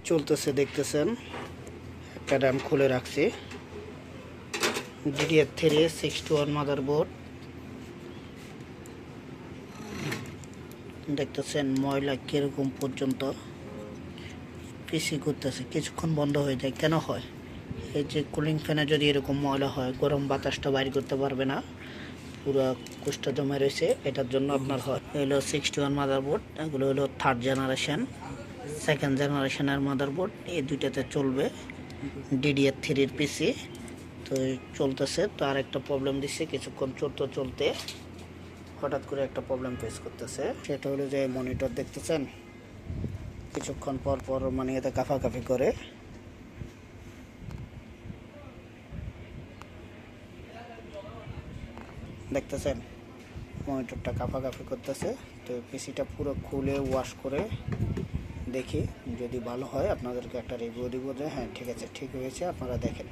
চলতেছে দেখতেছেন, একটা র্যাম খুলে রাখছি। DDR3 621 মাদারবোর্ড দেখতেছেন, ময়লা কিরকম পর্যন্ত পিসি করতেছে, কিছুক্ষণ বন্ধ হয়ে যায়। কেন হয়? এই যে কুলিং ফ্যানে যদি এরকম ময়লা হয়, গরম বাতাসটা বাইর করতে পারবে না, পুরো কুষ্টা জমে রয়েছে, এটার জন্য আপনার হয়। হলো 61 মাদারবোর্ড, এগুলো হলো 3rd জেনারেশন, 2nd জেনারেশনের মাদারবোর্ড। এই দুইটাতে চলবে DDR3 পিসি। তো চলতেছে, তো আর একটা প্রবলেম দিচ্ছে, কিছুক্ষণ চলতে হঠাৎ করে একটা প্রবলেম ফেস করতেছে। সেটা হলো যে মনিটর দেখতেছেন, কিছুক্ষণ পর মানে এতে কাফাকাফি করে। দেখতেছেন মনিটরটা কাফাকাফি করতেছে। তো পিসিটা পুরো খুলে ওয়াশ করে দেখি, যদি ভালো হয় আপনাদেরকে একটা রিভিউ দিব যে হ্যাঁ ঠিক আছে, ঠিক হয়েছে, আপনারা দেখেন।